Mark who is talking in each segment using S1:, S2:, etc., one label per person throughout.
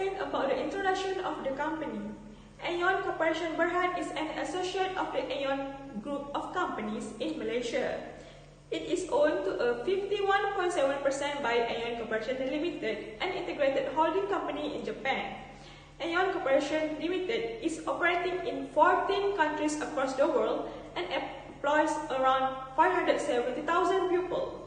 S1: explain about the introduction of the company. Aeon Corporation Berhad is an associate of the Aeon Group of Companies in Malaysia. It is owned to a 51.7% by Aeon Corporation Limited, an integrated holding company in Japan. Aeon Corporation Limited is operating in 14 countries across the world and employs around 570,000 people.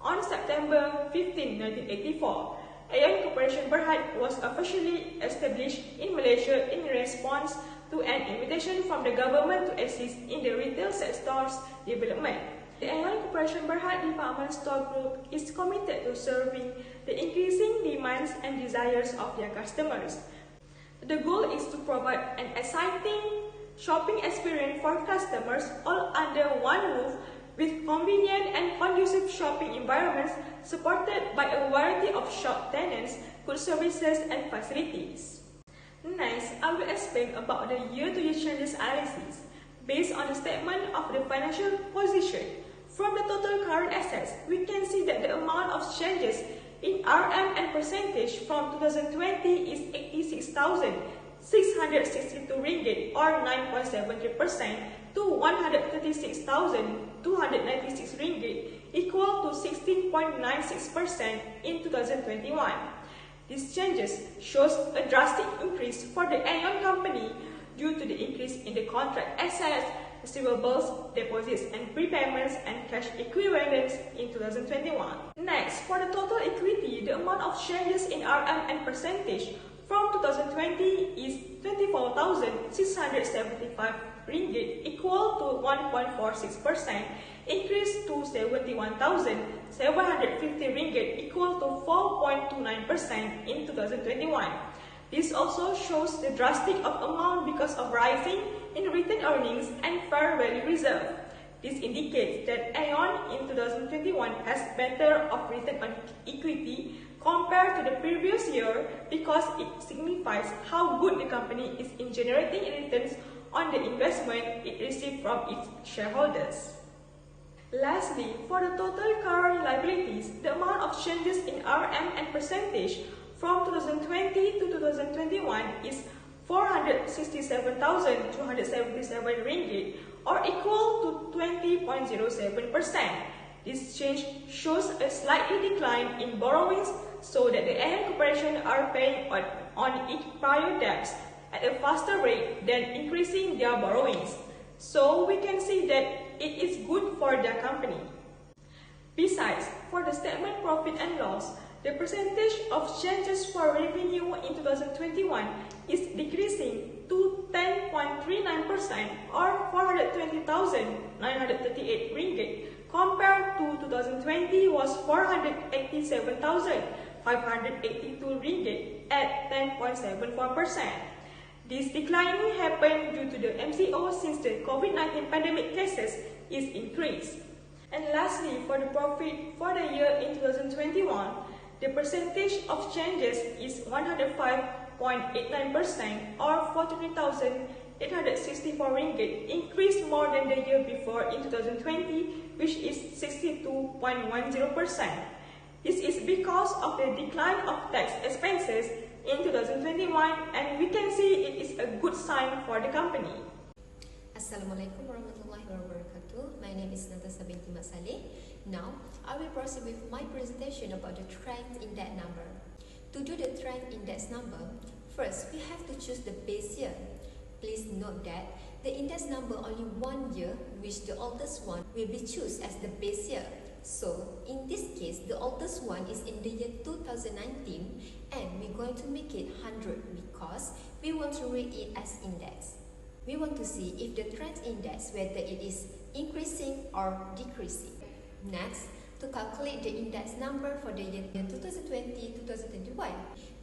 S1: On September 15, 1984, Aeon Corporation Berhad was officially established in Malaysia in response to an invitation from the government to assist in the retail sector's development. The Aeon Corporation Berhad Department Store Group is committed to serving the increasing demands and desires of their customers. The goal is to provide an exciting shopping experience for customers all under one roof with convenient and conducive shopping environments supported by a variety of shop tenants, good services and facilities. Next, I will explain about the year-to-year changes analysis. Based on the statement of the financial position, from the total current assets, we can see that the amount of changes in RM and percentage from 2020 is 86,662 ringgit or 9.73% to 136,296 ringgit, equal to 16.96% in 2021. These changes shows a drastic increase for the Aeon company due to the increase in the contract assets, receivables, deposits and prepayments and cash equivalents in 2021. Next, for the total equity, the amount of changes in RM and percentage from 2020 is 24,675 ringgit, equal to 1.46%, increase to 71,750 ringgit, equal to 4.29% in 2021. This also shows the drastic of amount because of rising in retained earnings and fair value reserve. This indicates that Aeon in 2021 has better of return on equity compared to the previous year because it signifies how good the company is in generating returns on the investment it received from its shareholders. Lastly, for the total current liabilities, the amount of changes in RM and percentage from 2020 to 2021 is 467,277 ringgit or equal to 20.07%. This change shows a slightly decline in borrowings so that the Aeon Corporation are paying on its prior debts at a faster rate than increasing their borrowings. So we can see that it is good for their company. Besides, for the statement profit and loss, the percentage of changes for revenue in 2021 is decreasing to 10.39% or 420,938 ringgit compared to 2020 was 487,582 ringgit at 10.74%. This decline happened due to the MCO since the COVID-19 pandemic cases is increased. And lastly, for the profit for the year in 2021, the percentage of changes is 105.89% or 43,864 ringgit, increased more than the year before in 2020, which is 62.10%. This is because of the decline of tax expenses in 2021, and we can see it is a good sign for the company.
S2: Assalamualaikum warahmatullahi wabarakatuh. My name is NATASA binti SALLEH. Now, I will proceed with my presentation about the trend index number. To do the trend index number, first we have to choose the base year. Please note that the index number only 1 year, which the oldest one will be chosen as the base year. So, in this case, the oldest one is in the year 2019 and we're going to make it 100 because we want to read it as index. We want to see if the trend index, whether it is increasing or decreasing. Next, to calculate the index number for the year 2020-2021,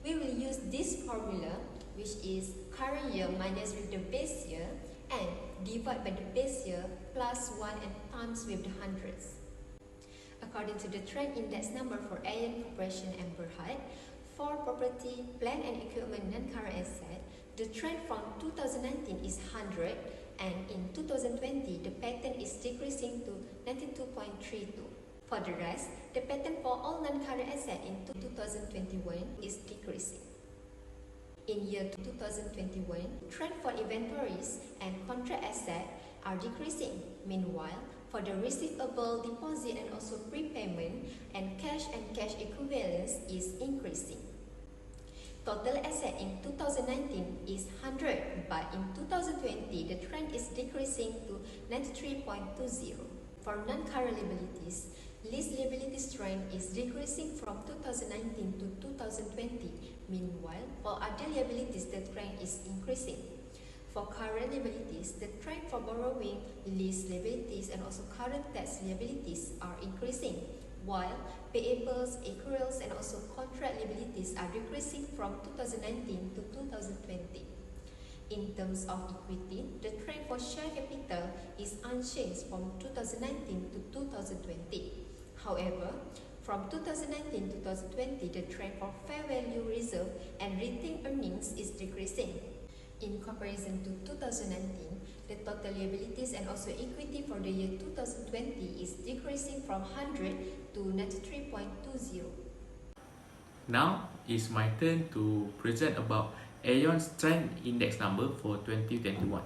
S2: we will use this formula, which is current year minus with the base year and divide by the base year plus 1 and times with the hundreds. According to the trend index number for Aeon Corporation and Berhad, for property, plant and equipment non-current asset, the trend from 2019 is 100 and in 2020 the pattern is decreasing to 92.32. For the rest, the pattern for all non-current assets in 2021 is decreasing. In year 2021, trend for inventories and contract assets are decreasing. Meanwhile, for the receivable, deposit and also prepayment and cash equivalents is increasing. Total asset in 2019 is 100, but in 2020, the trend is decreasing to 93.20. For non-current liabilities, lease liabilities trend is decreasing from 2019 to 2020. Meanwhile, for other liabilities, the trend is increasing. For current liabilities, the trend for borrowing, lease liabilities, and also current tax liabilities are increasing, while payables, accruals, and also contract liabilities are decreasing from 2019 to 2020. In terms of equity, the trend for share capital is unchanged from 2019 to 2020. However, from 2019 to 2020, the trend for fair value reserve and retained earnings is decreasing. In comparison to 2019, the total liabilities and also equity for the year 2020 is decreasing from 100 to 93.20.
S3: Now it's my turn to present about Aeon Strength Index number for 2021.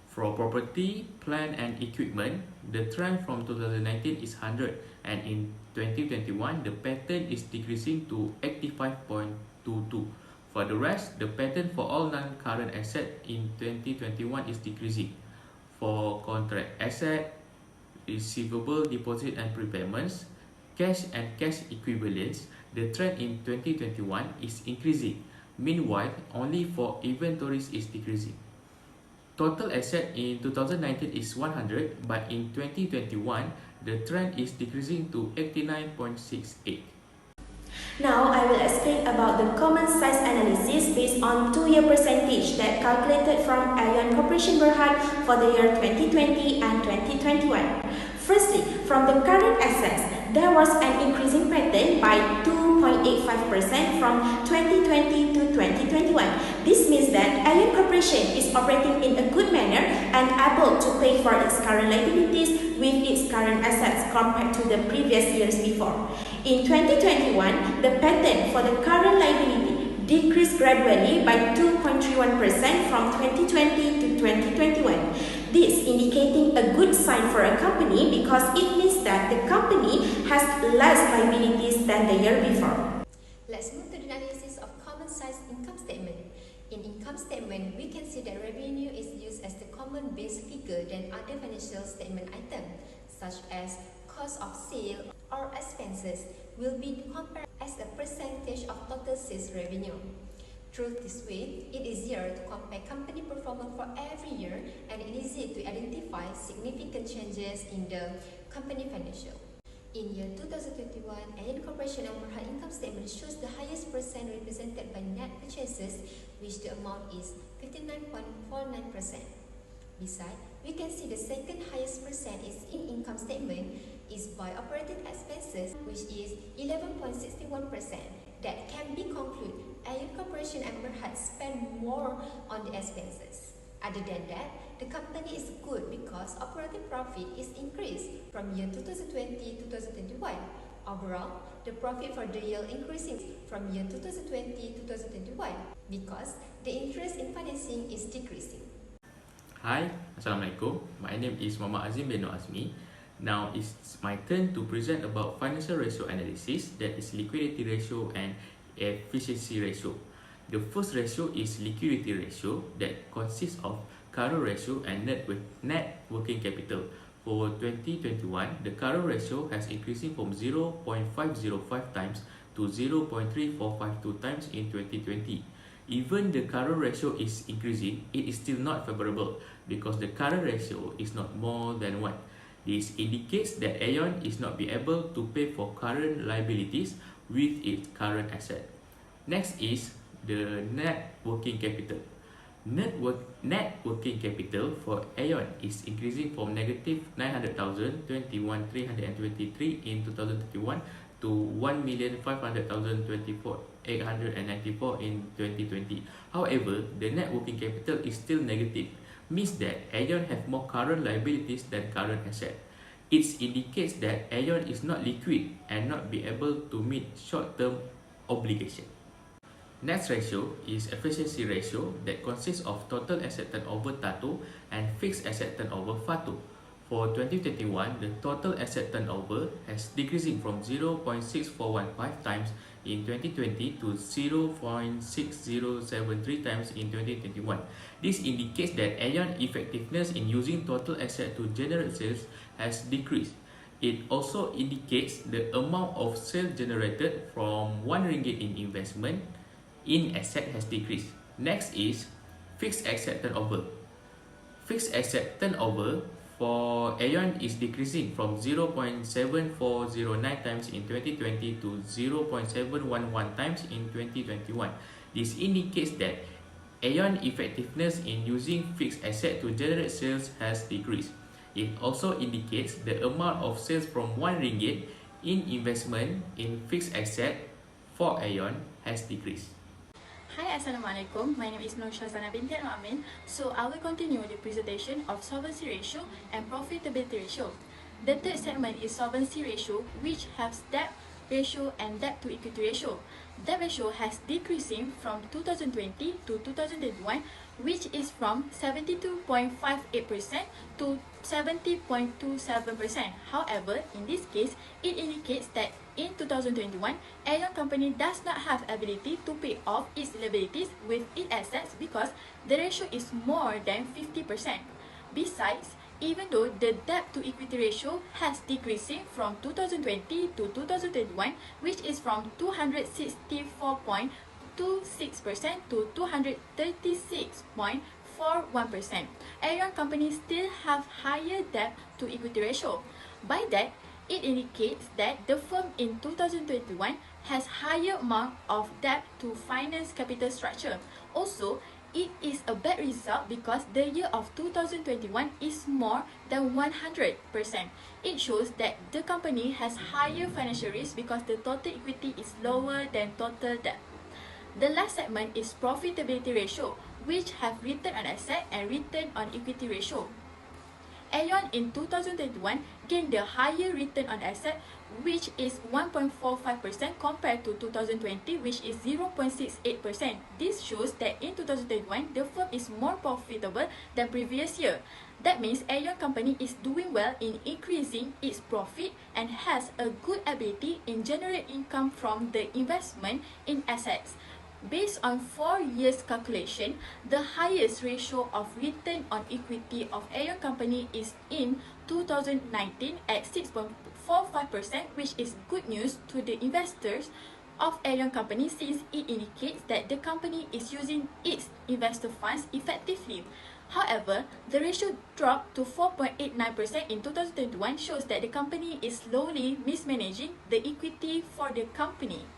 S3: For property, plant and equipment, the trend from 2019 is 100, and in 2021 the pattern is decreasing to 85.22. For the rest, the pattern for all non-current assets in 2021 is decreasing. For contract asset, receivable, deposit and prepayments, cash and cash equivalents, the trend in 2021 is increasing. Meanwhile, only for inventories is decreasing. Total asset in 2019 is 100, but in 2021, the trend is decreasing to 89.68.
S1: Now I will explain about the common size analysis based on 2-year percentage that calculated from Aeon Corporation Berhad for the year 2020 and 2021. Firstly, from the current assets, there was an increasing pattern by 2.85% from 2020 to 2021. This means that Aeon Corporation is operating in a good manner and able to pay for its current liabilities with its current assets compared to the previous years before. In 2021, the pattern for the current liability decreased gradually by 2.31% from 2020 to 2021. This indicating a good sign for a company because it means that the company has less liabilities than the year before.
S2: Let's move to the analysis of common size income statement. In income statement, we can see that revenue is used as the common base figure than other financial statement items, such as cost of sale or expenses will be compared as a percentage of total sales revenue. Through this way, it is easier to compare company performance for every year and it is easy to identify significant changes in the company financial. In year 2021, Aeon Corporation and Berhad income statement shows the highest percent represented by net purchases, which the amount is 59.49%. Besides, we can see the second highest percent is in income statement is by operating expenses, which is 11.61%. That can be concluded Aeon Corporation and Berhad spend more on the expenses. Other than that, the company is good because operating profit is increased from year 2020 to 2021. Overall, the profit for the year increasing from year 2020 to 2021 because the interest in financing is decreasing.
S3: Hi, Assalamualaikum. My name is Muhammad bin NORAZMI. Now it's my turn to present about financial ratio analysis, that is liquidity ratio and efficiency ratio. The first ratio is liquidity ratio that consists of current ratio and net working capital. For 2021, the current ratio has increasing from 0.505 times to 0.3452 times in 2020. Even the current ratio is increasing, it is still not favorable because the current ratio is not more than 1. This indicates that Aeon is not be able to pay for current liabilities with its current asset. Next is the net working capital. Net working capital for Aeon is increasing from negative 900,000 21,323 in 2021 to 1,500,024,894 in 2020. However, the net working capital is still negative, means that Aeon have more current liabilities than current asset. It indicates that Aeon is not liquid and not be able to meet short-term obligation. Next ratio is efficiency ratio that consists of total asset turnover TATO and fixed asset turnover FATO. For 2021, the total asset turnover has decreasing from 0.6415 times in 2020 to 0.6073 times in 2021. This indicates that Aeon effectiveness in using total asset to generate sales has decreased. It also indicates the amount of sales generated from RM1 in investment in asset has decreased. Next is fixed asset turnover. Fixed asset turnover for Aeon is decreasing from 0.7409 times in 2020 to 0.711 times in 2021. This indicates that Aeon effectiveness in using fixed asset to generate sales has decreased. It also indicates the amount of sales from RM1 in investment in fixed asset for Aeon has decreased.
S4: Hi, Assalamualaikum. My name is SYAZANA binti AMIN. So I will continue the presentation of solvency ratio and profitability ratio. The third segment is solvency ratio, which has debt ratio and debt to equity ratio. Debt ratio has decreasing from 2020 to 2021, which is from 72.58% to 70.27%. However, in this case, it indicates that in 2021, Aeon company does not have ability to pay off its liabilities with its assets because the ratio is more than 50%. Besides, even though the debt to equity ratio has decreasing from 2020 to 2021, which is from 264.26% to 236.41%, Aeon companies still have higher debt to equity ratio. By that, it indicates that the firm in 2021 has higher amount of debt to finance capital structure. Also, it is a bad result because the year of 2021 is more than 100%. It shows that the company has higher financial risk because the total equity is lower than total debt. The last segment is profitability ratio, which have return on asset and return on equity ratio. Aeon in 2021 gained the higher return on asset, which is 1.45% compared to 2020, which is 0.68%. This shows that in 2021, the firm is more profitable than previous year. That means Aeon company is doing well in increasing its profit and has a good ability in generate income from the investment in assets. Based on 4 years calculation, the highest ratio of return on equity of Aeon company is in 2019 at 6.45%, which is good news to the investors of Aeon company since it indicates that the company is using its investor funds effectively. However, the ratio dropped to 4.89% in 2021 shows that the company is slowly mismanaging the equity for the company.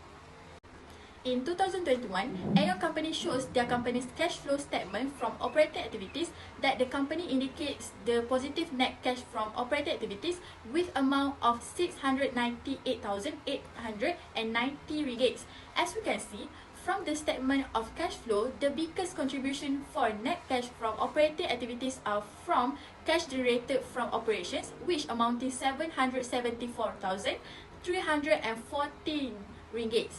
S4: In 2021, Aeon company shows their company's cash flow statement from operating activities that the company indicates the positive net cash from operating activities with amount of 698,890 ringgit. As we can see, from the statement of cash flow, the biggest contribution for net cash from operating activities are from cash generated from operations, which amounted 774,314 ringgit.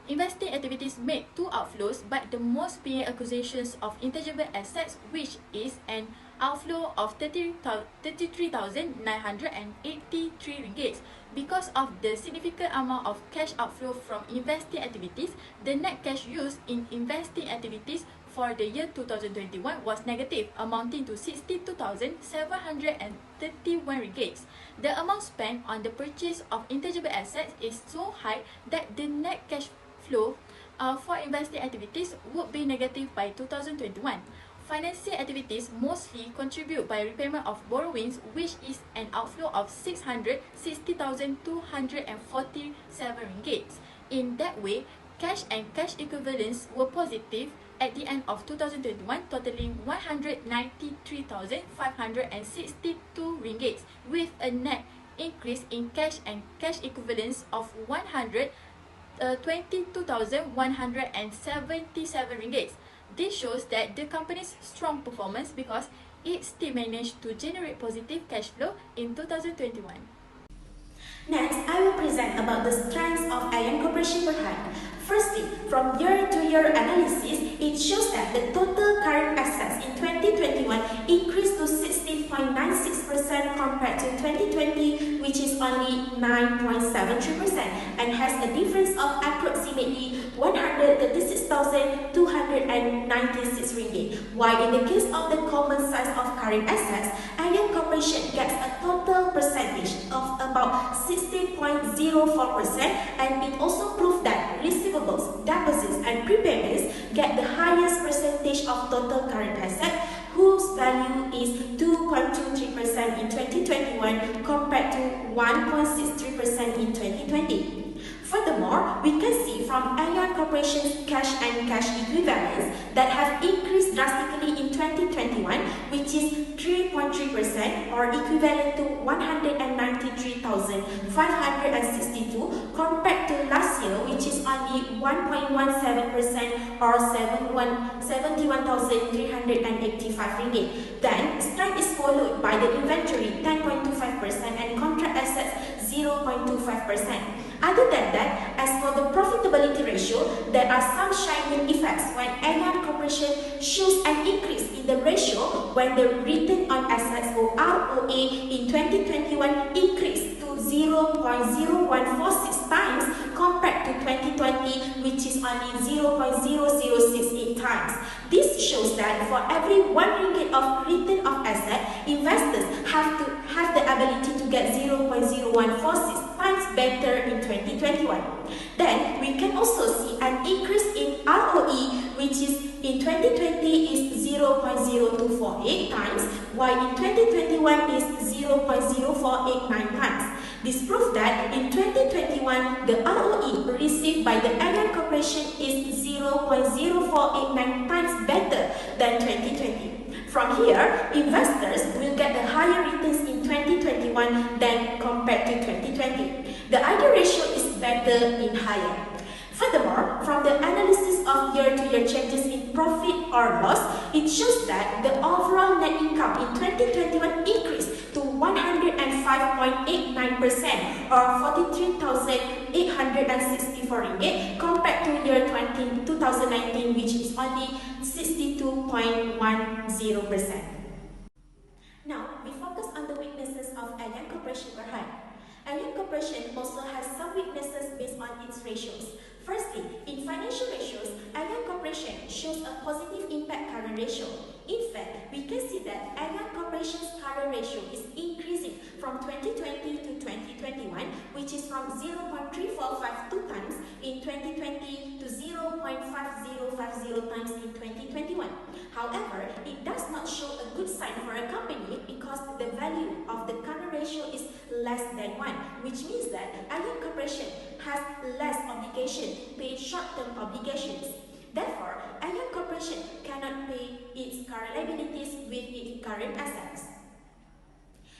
S4: Investing activities made 2 outflows, but the most being acquisitions of intangible assets, which is an outflow of 33,983 ringgit. Because of the significant amount of cash outflow from investing activities, the net cash used in investing activities for the year 2021 was negative, amounting to 62,731 ringgit. The amount spent on the purchase of intangible assets is so high that the net cash flow for investing activities would be negative by 2021. Financing activities mostly contribute by repayment of borrowings, which is an outflow of 660,247 ringgit. In that way, cash and cash equivalents were positive at the end of 2021, totaling 193,562 ringgit, with a net increase in cash and cash equivalents of 22,177 ringgit. This shows that the company's strong performance because it still managed to generate positive cash flow in 2021.
S5: Next, I will present about the strengths of Aeon Corporation Berhad. First see, from year-to-year analysis, it shows that the total current assets in 2021 increased to 16.96% compared to 2020, which is only 9.73%, and has a difference of approximately 136,296 ringgit. While in the case of the common size of current assets, Aeon Corporation gets a total percentage of about 16.04%, and it also proved that receivables, deposits, and prepayments get the highest percentage of total current assets, whose value is 2.23% in 2021 compared to 1.63% in 2020. Furthermore, we can see from Aeon Corporation's cash and cash equivalents that have increased drastically in 2021, which is 3.3% or equivalent to 193,562 compared to last year, which is only 1.17% or 71,385 ringgit. Then, strength is followed by the inventory 10.25% and contract assets 0.25%. Other than that, as for the profitability ratio, there are some shining effects when Aeon Corporation shows an increase in the ratio when the return on assets or ROA in 2021 increased to 0.0146 times compared to 2020, which is only 0.0068 times. This shows that for every 1 ringgit of return of asset, investors have the ability to get 0.0146 times better in 2021. Then we can also see an increase in ROE, which is in 2020 is 0.0248 times, while in 2021 is 0.0489 times. This proves that in 2021, the ROE received by the Aeon Corporation is 0.0489 times better than 2020. From here, investors will get the higher returns in 2021 than compared to 2020. The ideal ratio is better in higher. Furthermore, from the analysis of year-to-year changes in profit or loss, it shows that the overall net income in 2021 increased to 105.89% or 43,864 ringgit compared to year 2019, which is only 62.10%. Now, we focus on the weaknesses of Aeon Corporation Berhad. Aeon Corporation also has some weaknesses based on its ratios. Firstly, in financial ratios, Aeon Corporation shows a positive impact current ratio. In fact, we can see that Aeon Corporation's current ratio is increasing from 2020 to 2021, which is from 0.3452 times in 2020 to 0.5050 times in 2021. However, it does not show a good sign for a company because the value of the current ratio is less than 1, which means that Aeon Corporation has less obligation to pay short-term obligations. Therefore, Aeon Corporation cannot pay its current liabilities with its current assets.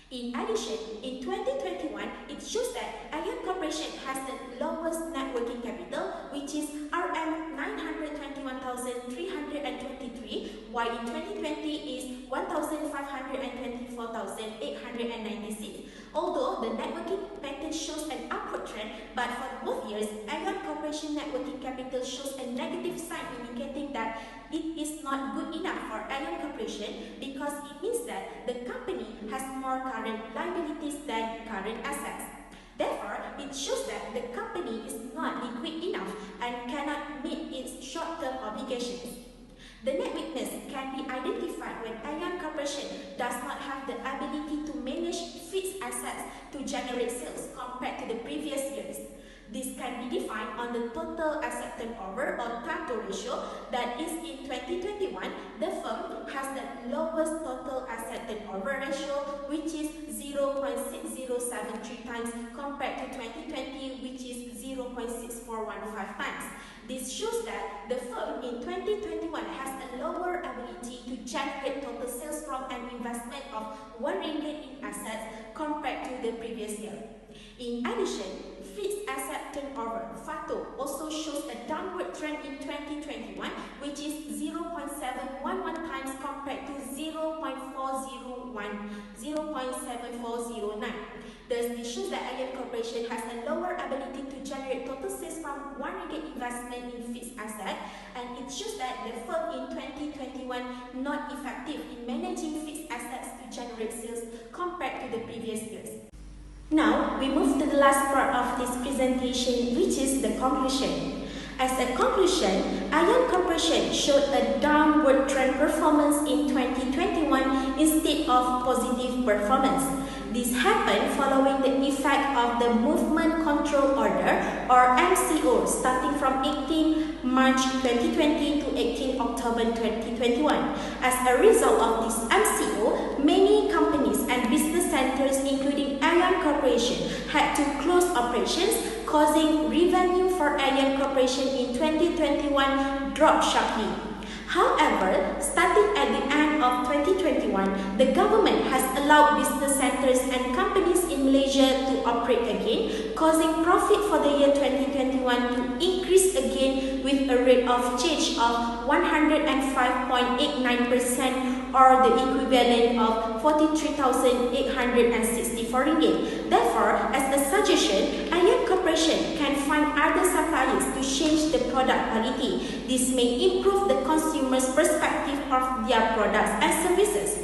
S5: In addition, in 2021, it shows that Aeon Corporation has the lowest net working capital, which is RM 921,323, while in 2020 is 1,524,896. Although the net working pattern shows an upward trend, but for both years, Aeon Corporation net working capital shows a negative sign indicating that it is not good enough for Aeon Corporation because it means that the company has more current liabilities than current assets. Therefore, it shows that the company is not liquid enough and cannot meet its short-term obligations. The net weakness can be identified when Aeon Corporation does not have the ability to manage fixed assets to generate sales compared to the previous years. This can be defined on the total asset turnover or TATO ratio, that is in 2021, the firm has the lowest total asset turnover ratio, which is 0.6073 times compared to 2020, which is 0.6415 times. This shows that the firm in 2021 has a lower ability to generate total sales from an investment of 1 ringgit in assets compared to the previous year. In addition, fixed asset turnover (FATO) also shows a downward trend in 2021, which is 0.711 times compared to 0.7409. Thus, this shows that Aeon Corporation has a lower ability to generate total sales from 1 ringgit investment in not effective in managing fixed assets to generate sales compared to the previous years. Now, we move to the last part of this presentation, which is the conclusion. As a conclusion, Aeon Corporation showed a downward trend performance in 2021 instead of positive performance. This happened following the effect of the Movement Control Order or MCO starting from 18 March 2020 to 18 October 2021. As a result of this MCO, many companies and business centers including Aeon Corporation had to close operations, causing revenue for Aeon Corporation in 2021 drop sharply. However, starting at the end of 2021, the government has allowed business centers and companies in Malaysia to operate again, causing profit for the year 2021 to increase again with a rate of change of 105.89% or the equivalent of 43,864 ringgit. Therefore, as a suggestion, Aeon Corporation can find other suppliers to change the product quality. This may improve the consumer's perspective of their products and services.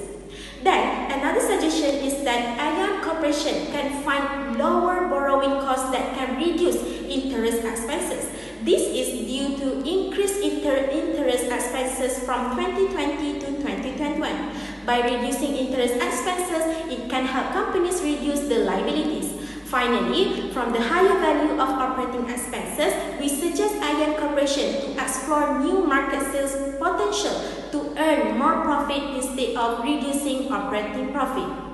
S5: Then, another suggestion is that Aeon Corporation can find lower borrowing costs that can reduce interest expenses. This is due to increased interest expenses from 2020 to 2021. By reducing interest expenses, it can help companies reduce the liabilities. Finally, from the higher value of operating expenses, we suggest Aeon Corporation to explore new market sales potential to earn more profit instead of reducing operating profit.